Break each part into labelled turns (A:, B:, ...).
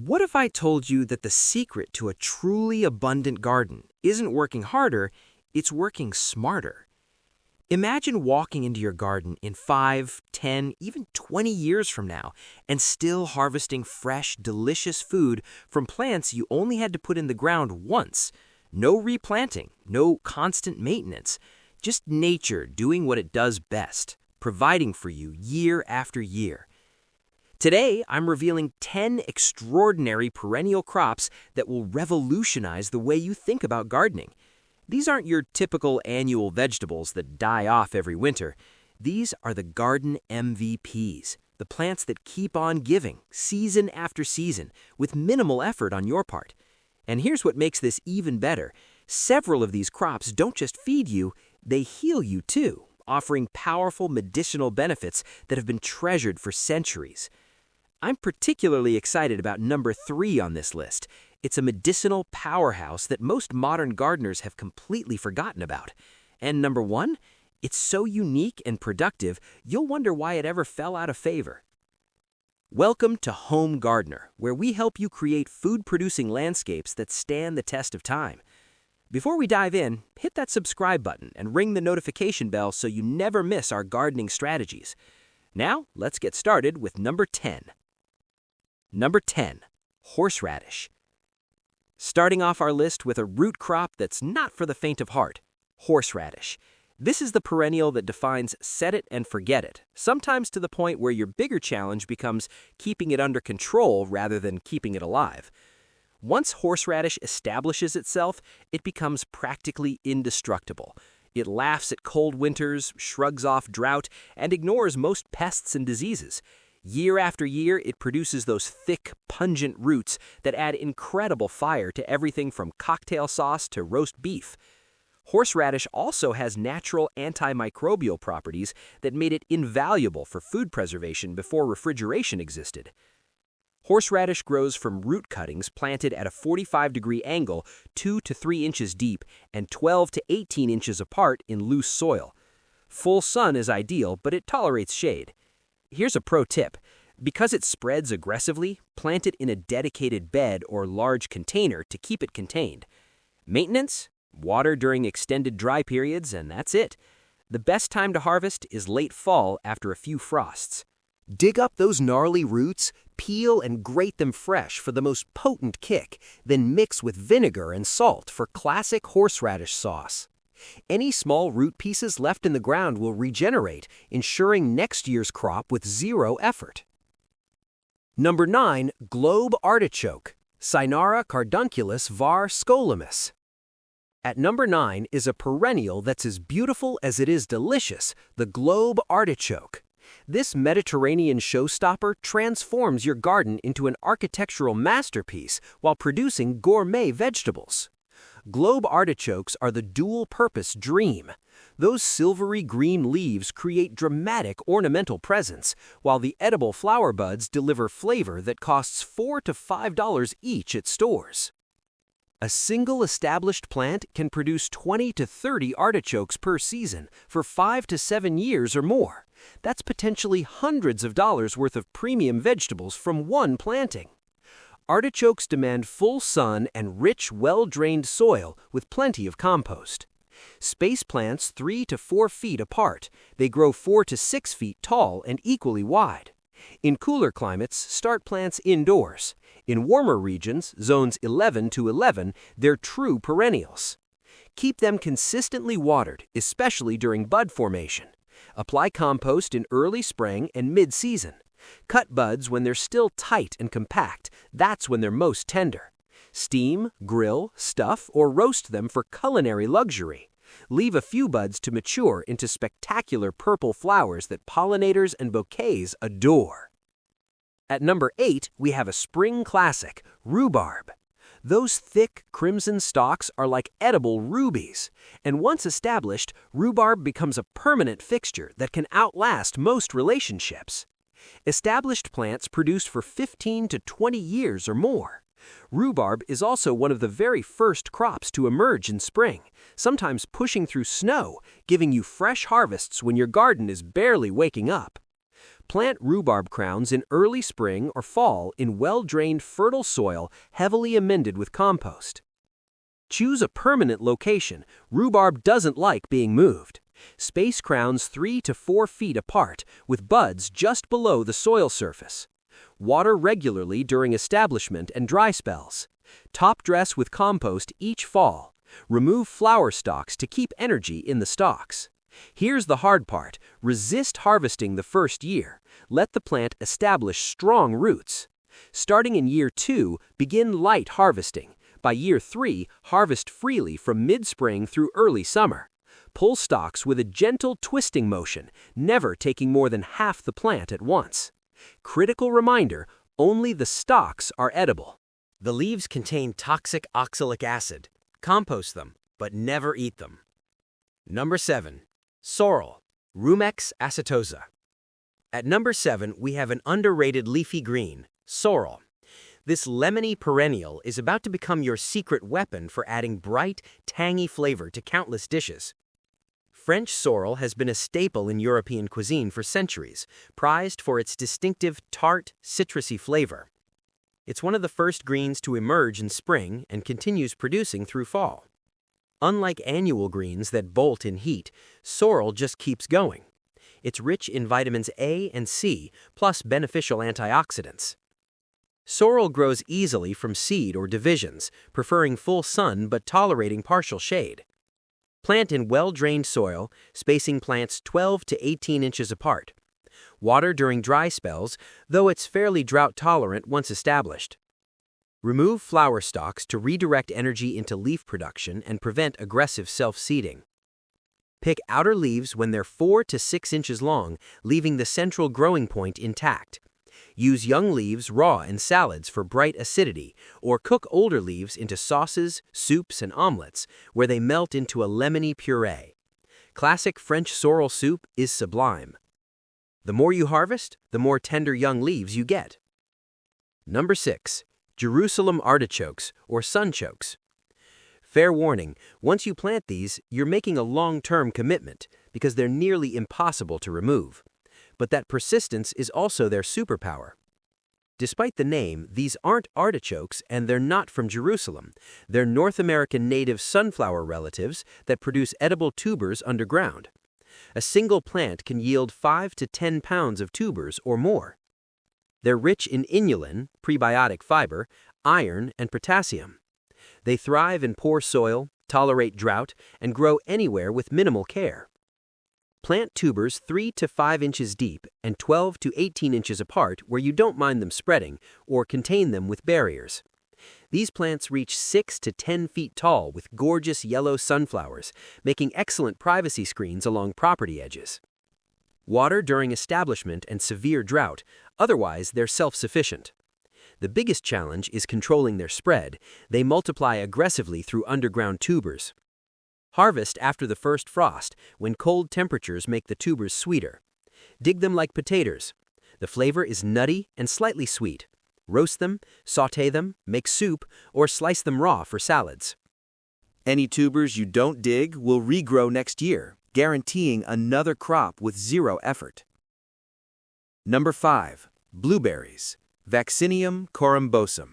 A: What if I told you that the secret to a truly abundant garden isn't working harder, it's working smarter? Imagine walking into your garden in 5, 10, even 20 years from now and still harvesting fresh, delicious food from plants you only had to put in the ground once. No replanting, no constant maintenance, just nature doing what it does best, providing for you year after year. Today, I'm revealing 10 extraordinary perennial crops that will revolutionize the way you think about gardening. These aren't your typical annual vegetables that die off every winter. These are the garden MVPs, the plants that keep on giving, season after season, with minimal effort on your part. And here's what makes this even better. Several of these crops don't just feed you, they heal you too, offering powerful medicinal benefits that have been treasured for centuries. I'm particularly excited about number 3 on this list. It's a medicinal powerhouse that most modern gardeners have completely forgotten about. And number 1, it's so unique and productive, you'll wonder why it ever fell out of favor. Welcome to Home Gardener, where we help you create food-producing landscapes that stand the test of time. Before we dive in, hit that subscribe button and ring the notification bell so you never miss our gardening strategies. Now, let's get started with number 10. Number 10, horseradish. Starting off our list with a root crop that's not for the faint of heart, horseradish. This is the perennial that defines set it and forget it, sometimes to the point where your bigger challenge becomes keeping it under control rather than keeping it alive. Once horseradish establishes itself, it becomes practically indestructible. It laughs at cold winters, shrugs off drought, and ignores most pests and diseases. Year after year, it produces those thick, pungent roots that add incredible fire to everything from cocktail sauce to roast beef. Horseradish also has natural antimicrobial properties that made it invaluable for food preservation before refrigeration existed. Horseradish grows from root cuttings planted at a 45-degree angle 2 to 3 inches deep and 12 to 18 inches apart in loose soil. Full sun is ideal, but it tolerates shade. Here's a pro tip. Because it spreads aggressively, plant it in a dedicated bed or large container to keep it contained. Maintenance? Water during extended dry periods, and that's it. The best time to harvest is late fall after a few frosts. Dig up those gnarly roots, peel and grate them fresh for the most potent kick, then mix with vinegar and salt for classic horseradish sauce. Any small root pieces left in the ground will regenerate, ensuring next year's crop with zero effort. Number 9, globe artichoke, Cynara cardunculus var. Scolimus. At number 9 is a perennial that's as beautiful as it is delicious, the globe artichoke. This Mediterranean showstopper transforms your garden into an architectural masterpiece while producing gourmet vegetables. Globe artichokes are the dual-purpose dream. Those silvery green leaves create dramatic ornamental presence, while the edible flower buds deliver flavor that costs $4 to $5 each at stores. A single established plant can produce 20 to 30 artichokes per season for 5 to 7 years or more. That's potentially hundreds of dollars worth of premium vegetables from one planting. Artichokes demand full sun and rich, well-drained soil with plenty of compost. Space plants 3 to 4 feet apart. They grow 4 to 6 feet tall and equally wide. In cooler climates, start plants indoors. In warmer regions, zones 11 to 11, they're true perennials. Keep them consistently watered, especially during bud formation. Apply compost in early spring and mid-season. Cut buds when they're still tight and compact. That's when they're most tender. Steam, grill, stuff, or roast them for culinary luxury. Leave a few buds to mature into spectacular purple flowers that pollinators and bouquets adore. At number 8, we have a spring classic, rhubarb. Those thick, crimson stalks are like edible rubies, and once established, rhubarb becomes a permanent fixture that can outlast most relationships. Established plants produce for 15 to 20 years or more. Rhubarb is also one of the very first crops to emerge in spring, sometimes pushing through snow, giving you fresh harvests when your garden is barely waking up.
B: Plant rhubarb crowns in early spring or fall in well-drained fertile soil heavily amended with compost. Choose a permanent location. Rhubarb doesn't like being moved. Space crowns 3 to 4 feet apart with buds just below the soil surface. Water regularly during establishment and dry spells. Top dress with compost each fall. Remove flower stalks to keep energy in the stalks. Here's the hard part. Resist harvesting the first year. Let the plant establish strong roots. Starting in year 2, begin light harvesting. By year 3, harvest freely from mid-spring through early summer. Pull stalks with a gentle twisting motion, never taking more than half the plant at once. Critical reminder, only the stalks are edible.
A: The leaves contain toxic oxalic acid. Compost them, but never eat them. Number 7. Sorrel, Rumex acetosa. At number 7, we have an underrated leafy green, sorrel. This lemony perennial is about to become your secret weapon for adding bright, tangy flavor to countless dishes. French sorrel has been a staple in European cuisine for centuries, prized for its distinctive tart, citrusy flavor. It's one of the first greens to emerge in spring and continues producing through fall. Unlike annual greens that bolt in heat, sorrel just keeps going. It's rich in vitamins A and C, plus beneficial antioxidants. Sorrel grows easily from seed or divisions, preferring full sun but tolerating partial shade. Plant in well-drained soil, spacing plants 12 to 18 inches apart. Water during dry spells, though it's fairly drought-tolerant once established. Remove flower stalks to redirect energy into leaf production and prevent aggressive self-seeding. Pick outer leaves when they're 4 to 6 inches long, leaving the central growing point intact. Use young leaves raw in salads for bright acidity, or cook older leaves into sauces, soups, and omelets, where they melt into a lemony puree. Classic French sorrel soup is sublime. The more you harvest, the more tender young leaves you get. Number 6. Jerusalem artichokes, or sunchokes. Fair warning, once you plant these, you're making a long-term commitment, because they're nearly impossible to remove. But that persistence is also their superpower. Despite the name, these aren't artichokes and they're not from Jerusalem. They're North American native sunflower relatives that produce edible tubers underground. A single plant can yield 5 to 10 pounds of tubers or more. They're rich in inulin, prebiotic fiber, iron, and potassium. They thrive in poor soil, tolerate drought, and grow anywhere with minimal care. Plant tubers 3 to 5 inches deep and 12 to 18 inches apart where you don't mind them spreading or contain them with barriers. These plants reach 6 to 10 feet tall with gorgeous yellow sunflowers, making excellent privacy screens along property edges. Water during establishment and severe drought, otherwise they're self-sufficient. The biggest challenge is controlling their spread. They multiply aggressively through underground tubers. Harvest after the first frost, when cold temperatures make the tubers sweeter. Dig them like potatoes. The flavor is nutty and slightly sweet. Roast them, sauté them, make soup, or slice them raw for salads.
C: Any tubers you don't dig will regrow next year, guaranteeing another crop with zero effort. Number 5. Blueberries, Vaccinium corymbosum.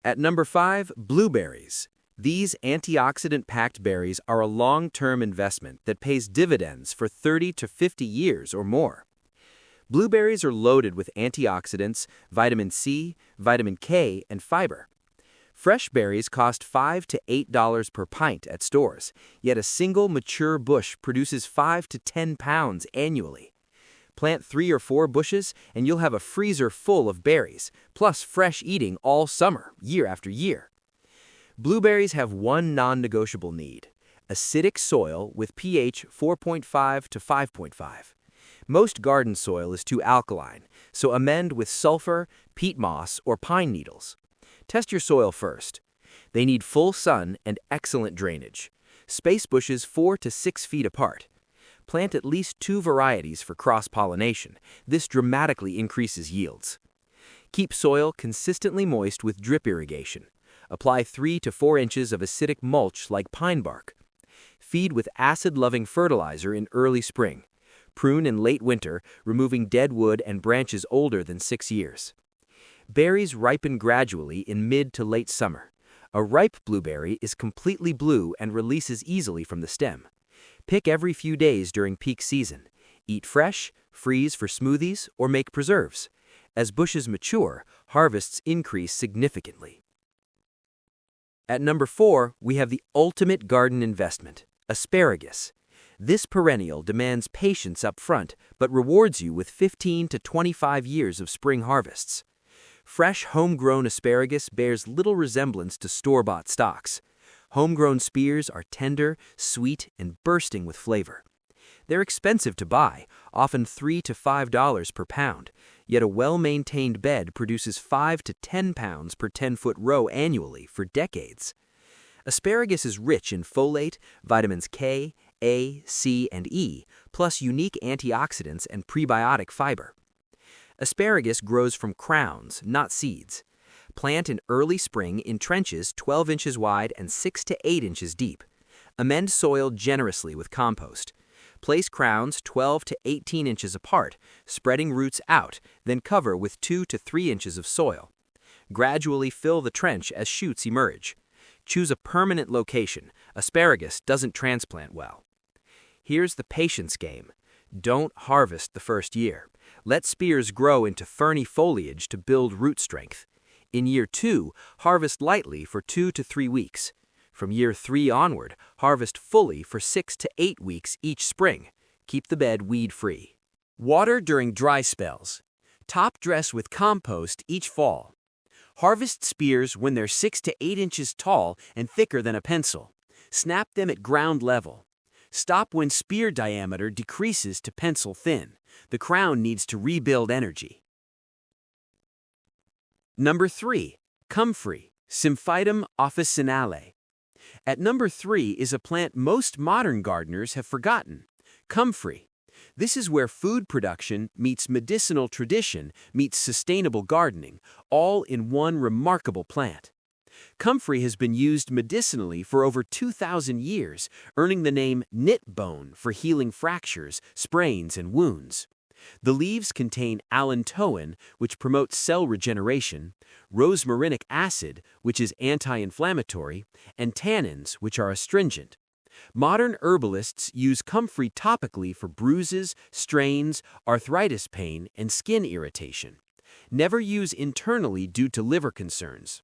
C: At number 5, blueberries. These antioxidant-packed berries are a long-term investment that pays dividends for 30 to 50 years or more. Blueberries are loaded with antioxidants, vitamin C, vitamin K, and fiber. Fresh berries cost $5 to $8 per pint at stores, yet a single mature bush produces 5 to 10 pounds annually. Plant 3 or 4 bushes and you'll have a freezer full of berries, plus fresh eating all summer, year after year. Blueberries have one non-negotiable need: acidic soil with pH 4.5 to 5.5. Most garden soil is too alkaline, so amend with sulfur, peat moss, or pine needles. Test your soil first. They need full sun and excellent drainage. Space bushes 4 to 6 feet apart. Plant at least 2 varieties for cross-pollination. This dramatically increases yields. Keep soil consistently moist with drip irrigation. Apply 3 to 4 inches of acidic mulch like pine bark. Feed with acid-loving fertilizer in early spring. Prune in late winter, removing dead wood and branches older than 6 years. Berries ripen gradually in mid to late summer. A ripe blueberry is completely blue and releases easily from the stem. Pick every few days during peak season. Eat fresh, freeze for smoothies, or make preserves. As bushes mature, harvests increase significantly. At number 4, we have the ultimate garden investment, asparagus. This perennial demands patience up front, but rewards you with 15 to 25 years of spring harvests. Fresh, homegrown asparagus bears little resemblance to store-bought stocks. Homegrown spears are tender, sweet, and bursting with flavor. They're expensive to buy, often $3 to $5 per pound, yet a well-maintained bed produces 5 to 10 pounds per 10-foot row annually for decades. Asparagus is rich in folate, vitamins K, A, C, and E, plus unique antioxidants and prebiotic fiber. Asparagus grows from crowns, not seeds. Plant in early spring in trenches 12 inches wide and 6 to 8 inches deep. Amend soil generously with compost. Place crowns 12 to 18 inches apart, spreading roots out, then cover with 2 to 3 inches of soil. Gradually fill the trench as shoots emerge. Choose a permanent location. Asparagus doesn't transplant well. Here's the patience game. Don't harvest the first year. Let spears grow into ferny foliage to build root strength. In year 2, harvest lightly for 2 to 3 weeks. From year 3 onward, harvest fully for 6 to 8 weeks each spring. Keep the bed weed-free. Water during dry spells. Top dress with compost each fall. Harvest spears when they're 6 to 8 inches tall and thicker than a pencil. Snap them at ground level. Stop when spear diameter decreases to pencil thin. The crown needs to rebuild energy. Number 3. Comfrey, Symphytum officinale. At number 3 is a plant most modern gardeners have forgotten, comfrey. This is where food production meets medicinal tradition meets sustainable gardening, all in one remarkable plant. Comfrey has been used medicinally for over 2,000 years, earning the name knit bone for healing fractures, sprains, and wounds. The leaves contain allantoin, which promotes cell regeneration, rosmarinic acid, which is anti-inflammatory, and tannins, which are astringent. Modern herbalists use comfrey topically for bruises, strains, arthritis pain, and skin irritation. Never use internally due to liver concerns.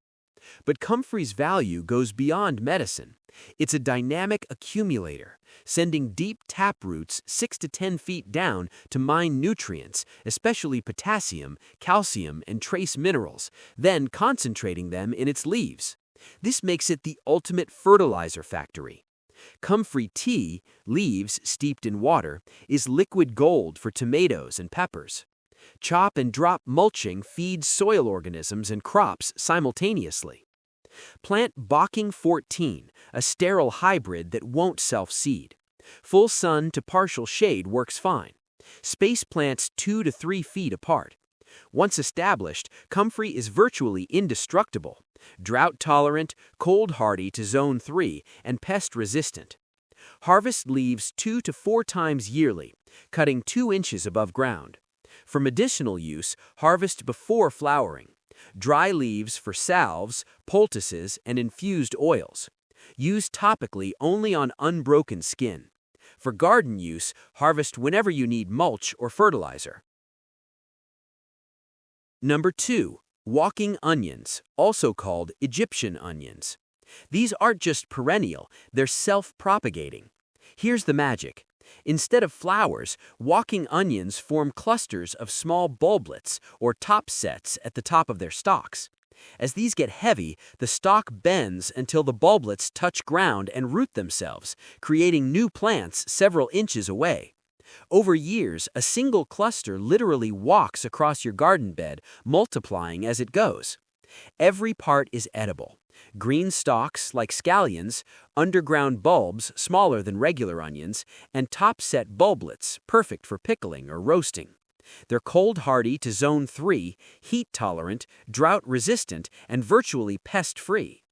C: But comfrey's value goes beyond medicine. It's a dynamic accumulator, sending deep tap roots 6 to 10 feet down to mine nutrients, especially potassium, calcium, and trace minerals, then concentrating them in its leaves. This makes it the ultimate fertilizer factory. Comfrey tea, leaves steeped in water, is liquid gold for tomatoes and peppers. Chop and drop mulching feeds soil organisms and crops simultaneously. Plant Bocking 14, a sterile hybrid that won't self-seed. Full sun to partial shade works fine. Space plants 2 to 3 feet apart. Once established, comfrey is virtually indestructible, drought-tolerant, cold-hardy to zone 3, and pest-resistant. Harvest leaves 2 to 4 times yearly, cutting 2 inches above ground. For medicinal use, harvest before flowering. Dry leaves for salves, poultices, and infused oils. Use topically only on unbroken skin. For garden use, harvest whenever you need mulch or fertilizer. Number 2. Walking onions, also called Egyptian onions. These aren't just perennial, they're self-propagating. Here's the magic. Instead of flowers, walking onions form clusters of small bulblets or top sets at the top of their stalks. As these get heavy, the stalk bends until the bulblets touch ground and root themselves, creating new plants several inches away. Over years, a single cluster literally walks across your garden bed, multiplying as it goes. Every part is edible. Green stalks, like scallions, underground bulbs, smaller than regular onions, and top-set bulblets, perfect for pickling or roasting. They're cold-hardy to zone 3, heat-tolerant, drought-resistant, and virtually pest-free.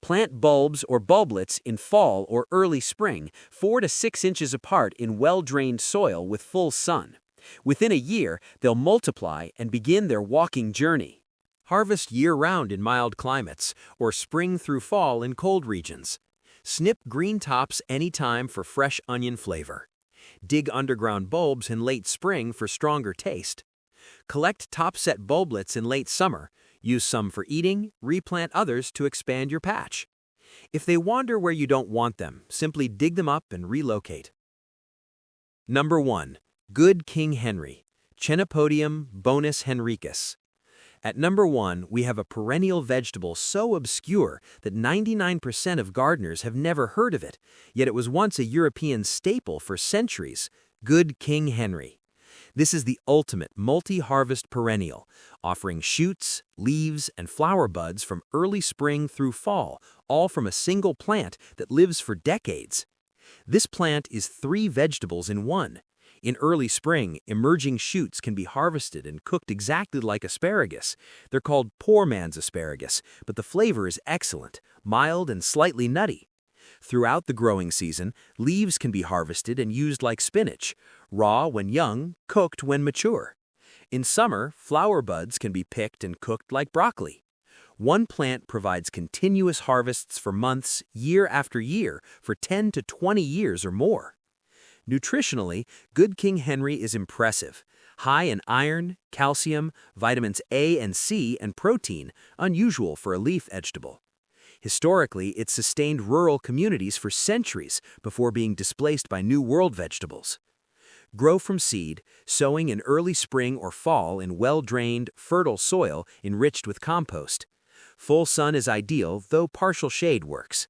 B: Plant bulbs or bulblets in fall or early spring, 4 to 6 inches apart in well-drained soil with full sun. Within a year, they'll multiply and begin their walking journey.
A: Harvest year-round in mild climates, or spring through fall in cold regions. Snip green tops anytime for fresh onion flavor. Dig underground bulbs in late spring for stronger taste. Collect top-set bulblets in late summer. Use some for eating, replant others to expand your patch. If they wander where you don't want them, simply dig them up and relocate. Number 1. Good King Henry, Chenopodium bonus henricus. At number 1, we have a perennial vegetable so obscure that 99% of gardeners have never heard of it, yet it was once a European staple for centuries, Good King Henry. This is the ultimate multi-harvest perennial, offering shoots, leaves, and flower buds from early spring through fall, all from a single plant that lives for decades. This plant is 3 vegetables in one. In early spring, emerging shoots can be harvested and cooked exactly like asparagus. They're called poor man's asparagus, but the flavor is excellent, mild and slightly nutty. Throughout the growing season, leaves can be harvested and used like spinach, raw when young, cooked when mature. In summer, flower buds can be picked and cooked like broccoli. One plant provides continuous harvests for months, year after year, for 10 to 20 years or more. Nutritionally, Good King Henry is impressive. High in iron, calcium, vitamins A and C, and protein, unusual for a leaf vegetable. Historically, it sustained rural communities for centuries before being displaced by New World vegetables. Grow from seed, sowing in early spring or fall in well-drained, fertile soil enriched with compost. Full sun is ideal, though partial shade works.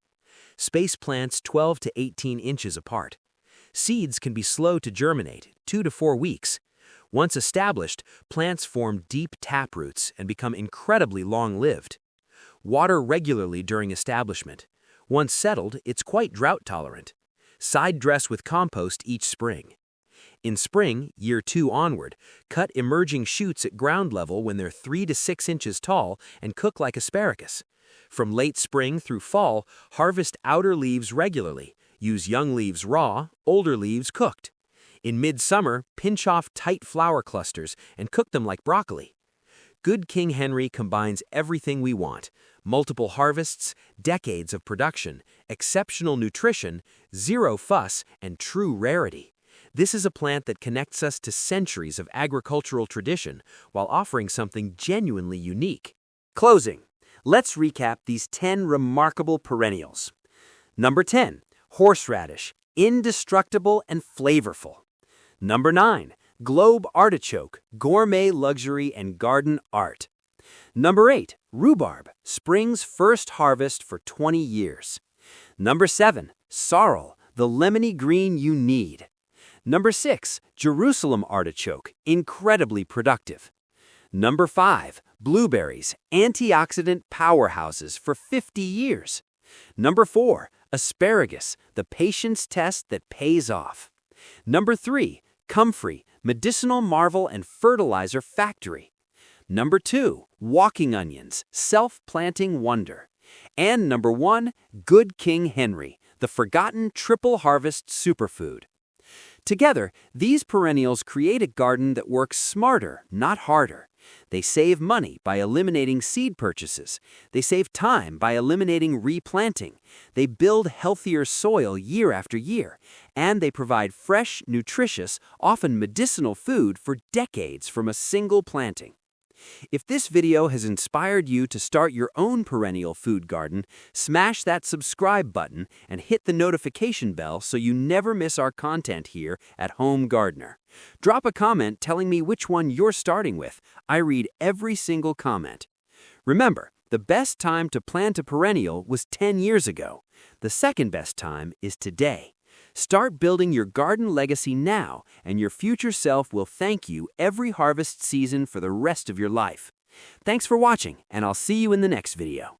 A: Space plants 12 to 18 inches apart. Seeds can be slow to germinate, 2 to 4 weeks. Once established, plants form deep taproots and become incredibly long-lived. Water regularly during establishment. Once settled, it's quite drought-tolerant. Side dress with compost each spring. In spring, year 2 onward, cut emerging shoots at ground level when they're 3 to 6 inches tall and cook like asparagus. From late spring through fall, harvest outer leaves regularly. Use young leaves raw, older leaves cooked. In midsummer, pinch off tight flower clusters and cook them like broccoli. Good King Henry combines everything we want: multiple harvests, decades of production, exceptional nutrition, zero fuss, and true rarity. This is a plant that connects us to centuries of agricultural tradition while offering something genuinely unique.
B: Closing. Let's recap these 10 remarkable perennials. Number 10. Horseradish, indestructible and flavorful. Number 9. Globe artichoke, gourmet luxury and garden art. Number 8. Rhubarb, spring's first harvest for 20 years. Number 7. Sorrel, the lemony green you need. Number 6. Jerusalem artichoke, incredibly productive. Number 5. Blueberries, antioxidant powerhouses for 50 years. Number 4. Asparagus, the patience test that pays off. Number 3. Comfrey, medicinal marvel and fertilizer factory. Number 2. Walking onions, self-planting wonder. And number 1. Good King Henry, the forgotten triple harvest superfood. Together, these perennials create a garden that works smarter, not harder. They save money by eliminating seed purchases. They save time by eliminating replanting. They build healthier soil year after year. And they provide fresh, nutritious, often medicinal food for decades from a single planting. If this video has inspired you to start your own perennial food garden, smash that subscribe button and hit the notification bell so you never miss our content here at Home Gardener. Drop a comment telling me which one you're starting with. I read every single comment. Remember, the best time to plant a perennial was 10 years ago. The second best time is today. Start building your garden legacy now, and your future self will thank you every harvest season for the rest of your life. Thanks for watching, and I'll see you in the next video.